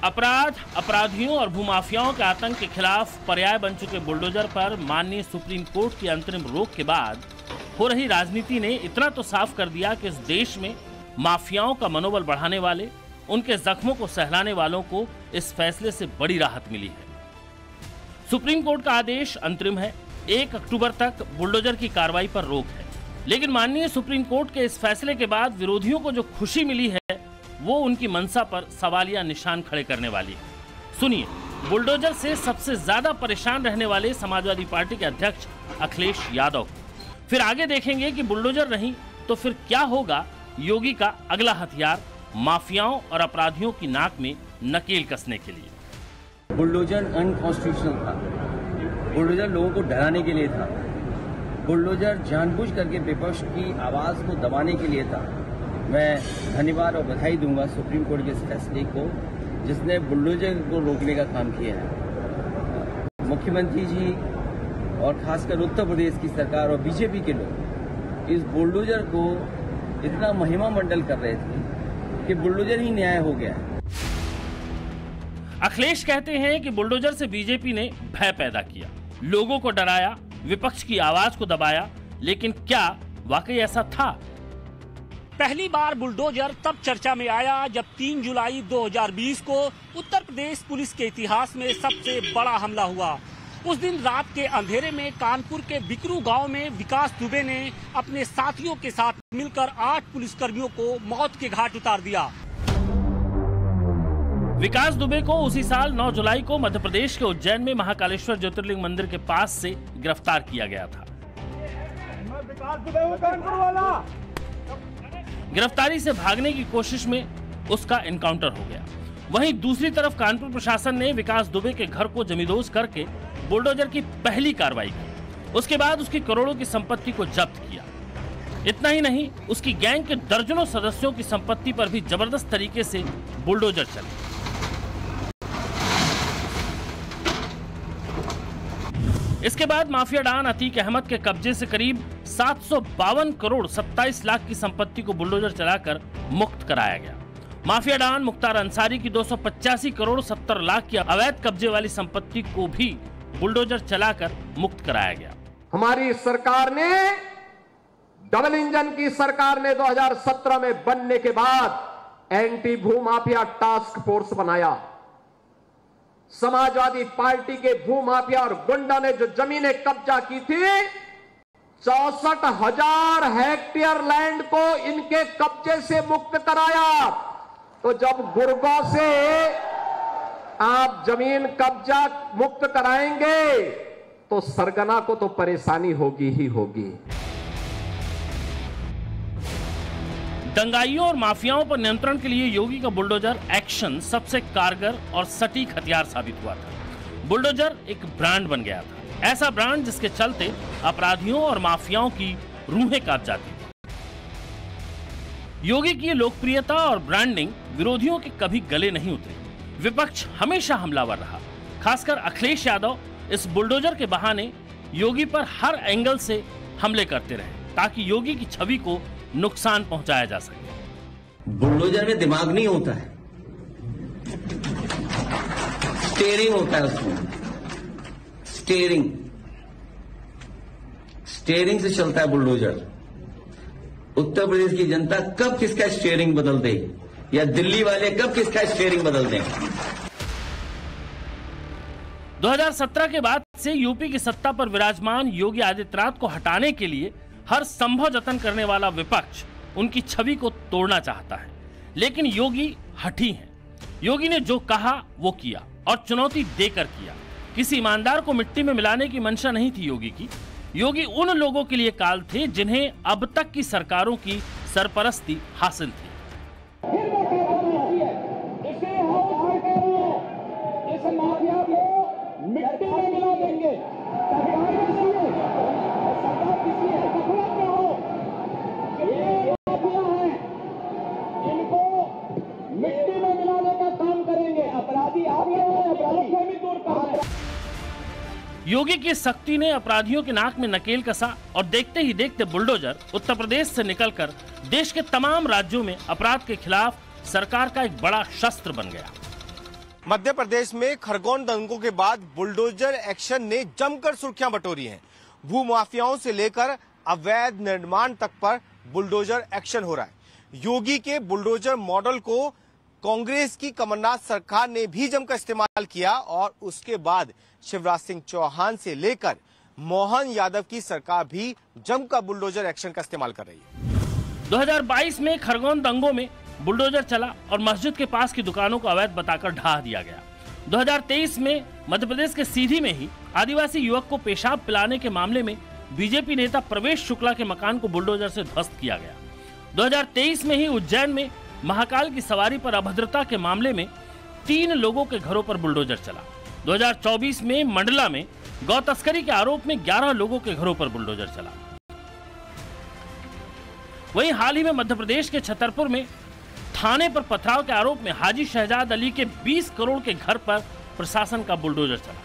अपराध, अपराधियों और भूमाफियाओं के आतंक के खिलाफ पर्याय बन चुके बुलडोजर पर माननीय सुप्रीम कोर्ट की अंतरिम रोक के बाद हो रही राजनीति ने इतना तो साफ कर दिया कि इस देश में माफियाओं का मनोबल बढ़ाने वाले, उनके जख्मों को सहलाने वालों को इस फैसले से बड़ी राहत मिली है। सुप्रीम कोर्ट का आदेश अंतरिम है, 1 अक्टूबर तक बुलडोजर की कार्रवाई पर रोक है। लेकिन माननीय सुप्रीम कोर्ट के इस फैसले के बाद विरोधियों को जो खुशी मिली है वो उनकी मंशा पर सवालिया निशान खड़े करने वाली है। सुनिए, बुलडोजर से सबसे ज्यादा परेशान रहने वाले समाजवादी पार्टी के अध्यक्ष अखिलेश यादव। फिर आगे देखेंगे कि बुलडोजर नहीं तो फिर क्या होगा योगी का अगला हथियार माफियाओं और अपराधियों की नाक में नकेल कसने के लिए। बुलडोजर अनकॉन्स्टिट्यूशनल था, बुलडोजर लोगों को डराने के लिए था, बुलडोजर जानबूझ करके विपक्ष की आवाज को दबाने के लिए था। मैं धन्यवाद और बधाई दूंगा सुप्रीम कोर्ट के इस फैसले को जिसने बुलडोजर को रोकने का काम किया है। मुख्यमंत्री जी और खासकर उत्तर प्रदेश की सरकार और बीजेपी के लोग इस बुलडोजर को इतना महिमा मंडल कर रहे थे कि बुलडोजर ही न्याय हो गया है। अखिलेश कहते हैं कि बुलडोजर से बीजेपी ने भय पैदा किया, लोगों को डराया, विपक्ष की आवाज को दबाया। लेकिन क्या वाकई ऐसा था? पहली बार बुलडोजर तब चर्चा में आया जब 3 जुलाई 2020 को उत्तर प्रदेश पुलिस के इतिहास में सबसे बड़ा हमला हुआ। उस दिन रात के अंधेरे में कानपुर के बिकरू गांव में विकास दुबे ने अपने साथियों के साथ मिलकर 8 पुलिसकर्मियों को मौत के घाट उतार दिया। विकास दुबे को उसी साल 9 जुलाई को मध्य प्रदेश के उज्जैन में महाकालेश्वर ज्योतिर्लिंग मंदिर के पास से गिरफ्तार किया गया था। गिरफ्तारी से भागने की कोशिश में उसका एनकाउंटर हो गया। वहीं दूसरी तरफ कानपुर प्रशासन ने विकास दुबे के घर को जमींदोज करके बुलडोजर की पहली कार्रवाई की। उसके बाद उसकी करोड़ों की संपत्ति को जब्त किया। इतना ही नहीं, उसकी गैंग के दर्जनों सदस्यों की संपत्ति पर भी जबरदस्त तरीके से बुलडोजर चले। इसके बाद माफिया डॉन अतीक अहमद के कब्जे से करीब 752 करोड़ 27 लाख की संपत्ति को बुलडोजर चलाकर मुक्त कराया गया। माफिया डॉन मुख्तार अंसारी की 285 करोड़ 70 लाख की अवैध कब्जे वाली संपत्ति को भी बुलडोजर चलाकर मुक्त कराया गया। हमारी सरकार ने, डबल इंजन की सरकार ने 2017 में बनने के बाद एंटी भूमाफिया टास्क फोर्स बनाया। समाजवादी पार्टी के भूमाफिया और गुंडा ने जो जमीनें कब्जा की थी, 64,000 हेक्टेयर लैंड को इनके कब्जे से मुक्त कराया। तो जब गुड़गांव से आप जमीन कब्जा मुक्त कराएंगे तो सरगना को तो परेशानी होगी ही होगी। दंगाइयों और माफियाओं पर नियंत्रण के लिए योगी का बुलडोजर एक्शन सबसे कारगर और सटीक हथियार साबित हुआ था। बुलडोजर एक ब्रांड बन गया था, ऐसा ब्रांड जिसके चलते अपराधियों और माफियाओं की रूहें कांप जाती थी। योगी की लोकप्रियता और ब्रांडिंग विरोधियों के कभी गले नहीं उतरी। विपक्ष हमेशा हमलावर रहा, खासकर अखिलेश यादव इस बुलडोजर के बहाने योगी पर हर एंगल से हमले करते रहे ताकि योगी की छवि को नुकसान पहुंचाया जा सके। बुलडोजर में दिमाग नहीं होता है, स्टीयरिंग होता है उसमें। स्टीयरिंग से चलता है बुलडोजर। उत्तर प्रदेश की जनता कब किसका स्टीयरिंग बदल दे या दिल्ली वाले कब किसका स्टीयरिंग बदल दें। 2017 के बाद से यूपी की सत्ता पर विराजमान योगी आदित्यनाथ को हटाने के लिए हर संभव जतन करने वाला विपक्ष उनकी छवि को तोड़ना चाहता है, लेकिन योगी हठी हैं। योगी ने जो कहा वो किया और चुनौती देकर किया। किसी ईमानदार को मिट्टी में मिलाने की मंशा नहीं थी योगी की। योगी उन लोगों के लिए काल थे जिन्हें अब तक की सरकारों की सरपरस्ती हासिल थी। योगी की शक्ति ने अपराधियों के नाक में नकेल कसा और देखते ही देखते बुलडोजर उत्तर प्रदेश से निकलकर देश के तमाम राज्यों में अपराध के खिलाफ सरकार का एक बड़ा शस्त्र बन गया। मध्य प्रदेश में खरगोन दंगों के बाद बुलडोजर एक्शन ने जमकर सुर्खियां बटोरी हैं। भूमाफियाओं से लेकर अवैध निर्माण तक पर बुलडोजर एक्शन हो रहा है। योगी के बुलडोजर मॉडल को कांग्रेस की कमलनाथ सरकार ने भी जमकर इस्तेमाल किया और उसके बाद शिवराज सिंह चौहान से लेकर मोहन यादव की सरकार भी जमकर बुलडोजर एक्शन का इस्तेमाल कर रही है। 2022 में खरगोन दंगों में बुलडोजर चला और मस्जिद के पास की दुकानों को अवैध बताकर ढहा दिया गया। 2023 में मध्य प्रदेश के सीधी में ही आदिवासी युवक को पेशाब पिलाने के मामले में बीजेपी नेता प्रवेश शुक्ला के मकान को बुलडोजर से ध्वस्त किया गया। 2023 में ही उज्जैन में महाकाल की सवारी पर अभद्रता के मामले में 3 लोगों के घरों पर बुलडोजर चला। 2024 में मंडला में गौ तस्करी के आरोप में 11 लोगों के घरों पर बुलडोजर चला। वहीं हाल ही में मध्य प्रदेश के छतरपुर में थाने पर पथराव के आरोप में हाजी शहजाद अली के 20 करोड़ के घर पर प्रशासन का बुलडोजर चला।